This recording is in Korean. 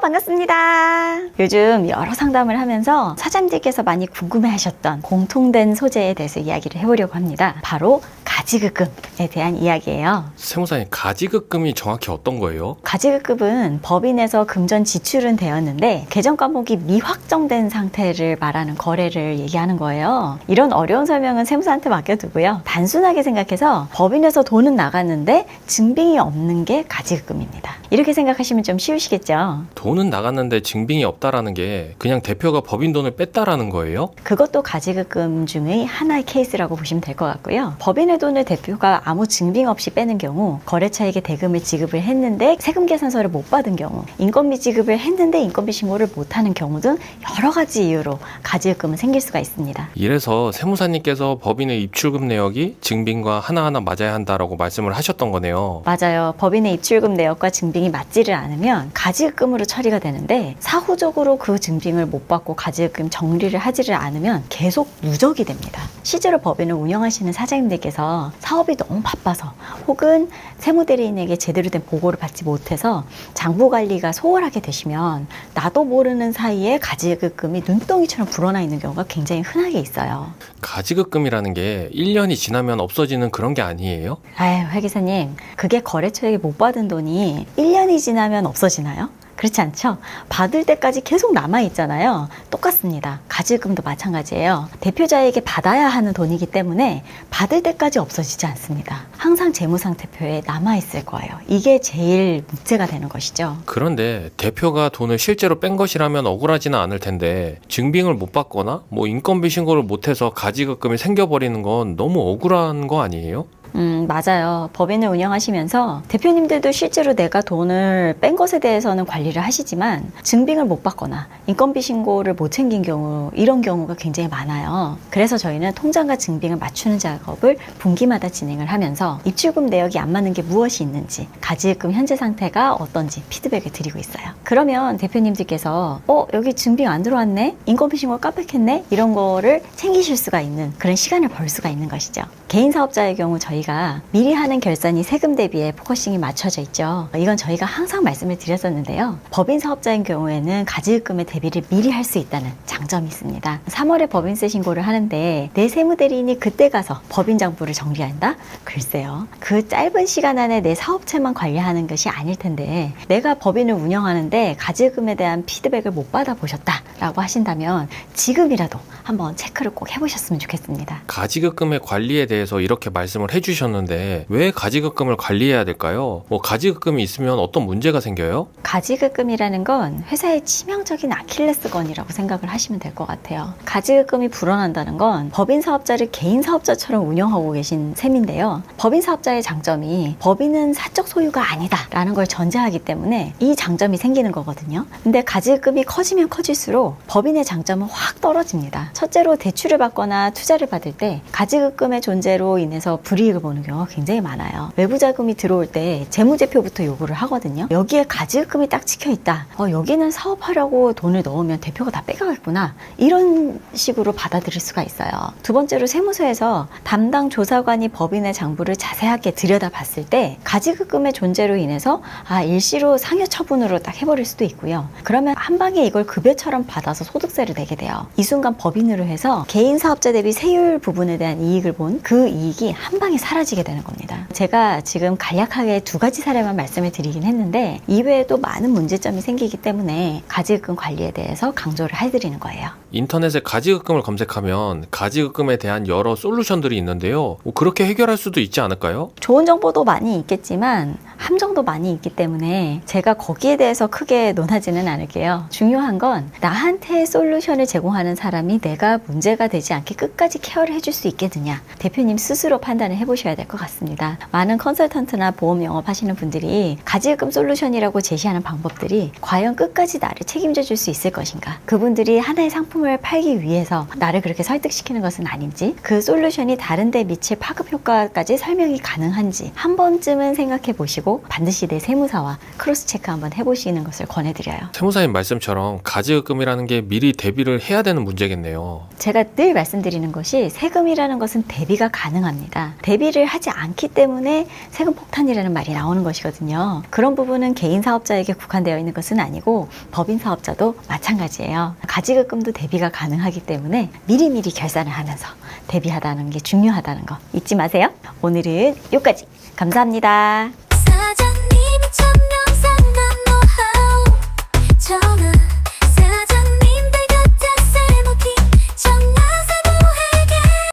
반갑습니다. 요즘 여러 상담을 하면서 사장님들께서 많이 궁금해하셨던 공통된 소재에 대해서 이야기를 해보려고 합니다. 바로 가지급금에 대한 이야기예요. 세무사님, 가지급금이 정확히 어떤 거예요? 가지급금은 법인에서 금전 지출은 되었는데 계정 과목이 미확정된 상태를 말하는 거래를 얘기하는 거예요. 이런 어려운 설명은 세무사한테 맡겨두고요. 단순하게 생각해서 법인에서 돈은 나갔는데 증빙이 없는 게 가지급금입니다. 이렇게 생각하시면 좀 쉬우시겠죠? 돈은 나갔는데 증빙이 없다라는 게 그냥 대표가 법인 돈을 뺐다라는 거예요? 그것도 가지급금 중의 하나의 케이스라고 보시면 될 것 같고요. 법인의 돈을 대표가 아무 증빙 없이 빼는 경우, 거래처에게 대금을 지급을 했는데 세금 계산서를 못 받은 경우, 인건비 지급을 했는데 인건비 신고를 못하는 경우 등 여러 가지 이유로 가지급금은 생길 수가 있습니다. 이래서 세무사님께서 법인의 입출금 내역이 증빙과 하나하나 맞아야 한다라고 말씀을 하셨던 거네요. 맞아요. 법인의 입출금 내역과 증빙이 맞지를 않으면 가지급금으로 처리가 되는데, 사후적으로 그 증빙을 못 받고 가지급금 정리를 하지를 않으면 계속 누적이 됩니다. 실제로 법인을 운영하시는 사장님들께서 사업이 너무 바빠서 혹은 세무대리인에게 제대로 된 보고를 받지 못해서 장부 관리가 소홀하게 되시면 나도 모르는 사이에 가지급금이 눈덩이처럼 불어나 있는 경우가 굉장히 흔하게 있어요. 가지급금이라는 게 1년이 지나면 없어지는 그런 게 아니에요? 아유, 회 기사님, 그게 거래처에게 못 받은 돈이 1년이 지나면 없어지나요? 그렇지 않죠? 받을 때까지 계속 남아있잖아요. 똑같습니다. 가지급금도 마찬가지예요. 대표자에게 받아야 하는 돈이기 때문에 받을 때까지 없어지지 않습니다. 항상 재무상태표에 남아있을 거예요. 이게 제일 문제가 되는 것이죠. 그런데 대표가 돈을 실제로 뺀 것이라면 억울하지는 않을 텐데, 증빙을 못 받거나 인건비 신고를 못해서 가지급금이 생겨버리는 건 너무 억울한 거 아니에요? 맞아요. 법인을 운영하시면서 대표님들도 실제로 내가 돈을 뺀 것에 대해서는 관리를 하시지만 증빙을 못 받거나 인건비 신고를 못 챙긴 경우, 이런 경우가 굉장히 많아요. 그래서 저희는 통장과 증빙을 맞추는 작업을 분기마다 진행을 하면서 입출금 내역이 안 맞는 게 무엇이 있는지, 가지급금 현재 상태가 어떤지 피드백을 드리고 있어요. 그러면 대표님들께서 여기 증빙 안 들어왔네? 인건비 신고 깜빡했네? 이런 거를 챙기실 수가 있는 그런 시간을 벌 수가 있는 것이죠. 개인 사업자의 경우 저희가 미리 하는 결산이 세금 대비에 포커싱이 맞춰져 있죠. 이건 저희가 항상 말씀을 드렸었는데요. 법인 사업자인 경우에는 가지급금의 대비를 미리 할 수 있다는 장점이 있습니다. 3월에 법인세 신고를 하는데 내 세무대리인이 그때 가서 법인 장부를 정리한다? 글쎄요. 그 짧은 시간 안에 내 사업체만 관리하는 것이 아닐 텐데, 내가 법인을 운영하는데 가지급금에 대한 피드백을 못 받아보셨다라고 하신다면 지금이라도 한번 체크를 꼭 해보셨으면 좋겠습니다. 가지급금의 관리에 대해서 이렇게 말씀을 해주셨는데 왜 가지급금을 관리해야 될까요? 가지급금이 있으면 어떤 문제가 생겨요? 가지급금이라는 건 회사의 치명적인 아킬레스건이라고 생각을 하시면 될 것 같아요. 가지급금이 불어난다는 건 법인 사업자를 개인 사업자처럼 운영하고 계신 셈인데요. 법인 사업자의 장점이 법인은 사적 소유가 아니다라는 걸 전제하기 때문에 이 장점이 생기는 거거든요. 근데 가지급금이 커지면 커질수록 법인의 장점은 확 떨어집니다. 첫째로 대출을 받거나 투자를 받을 때 가지급금의 존재로 인해서 불이익을 보는 경우가 굉장히 많아요. 외부 자금이 들어올 때 재무제표부터 요구를 하거든요. 여기에 가지급금이 딱 찍혀있다. 여기는 사업하려고 돈을 넣으면 대표가 다 빼가겠구나. 이런 식으로 받아들일 수가 있어요. 두 번째로 세무서에서 담당 조사관이 법인의 장부를 자세하게 들여다봤을 때 가지급금의 존재로 인해서 일시로 상여 처분으로 딱 해버릴 수도 있고요. 그러면 한 방에 이걸 급여처럼 받아서 소득세를 내게 돼요. 이 순간 법인으로 해서 개인 사업자 대비 세율 부분에 대한 이익을 본 그 이익이 한 방에 사라지게 되는 겁니다. 제가 지금 간략하게 두 가지 사례만 말씀을 드리긴 했는데 이외에도 많은 문제점이 생기기 때문에 가지급금 관리에 대해서 강조를 해드리는 거예요. 인터넷에 가지급금을 검색하면 가지급금에 대한 여러 솔루션들이 있는데요. 그렇게 해결할 수도 있지 않을까요? 좋은 정보도 많이 있겠지만 함정도 많이 있기 때문에 제가 거기에 대해서 크게 논하지는 않을게요. 중요한 건 나한테 솔루션을 제공하는 사람이 내가 문제가 되지 않게 끝까지 케어를 해줄 수 있겠느냐, 대표님 스스로 판단을 해보셔야 될 것 같습니다. 많은 컨설턴트나 보험 영업하시는 분들이 가지급금 솔루션이라고 제시하는 방법들이 과연 끝까지 나를 책임져 줄 수 있을 것인가, 그분들이 하나의 상품을 팔기 위해서 나를 그렇게 설득시키는 것은 아닌지, 그 솔루션이 다른 데 미칠 파급 효과까지 설명이 가능한지 한 번쯤은 생각해 보시고 반드시 내 세무사와 크로스 체크 한번 해보시는 것을 권해드려요. 세무사님 말씀처럼 가지급금이라는 게 미리 대비를 해야 되는 문제겠네요. 제가 늘 말씀드리는 것이 세금이라는 것은 대비가 가능합니다. 대비 대비를 하지 않기 때문에 세금 폭탄이라는 말이 나오는 것이거든요. 그런 부분은 개인 사업자에게 국한되어 있는 것은 아니고 법인 사업자도 마찬가지예요. 가지급금도 대비가 가능하기 때문에 미리미리 결산을 하면서 대비하다는 게 중요하다는 거 잊지 마세요. 오늘은 여기까지. 감사합니다.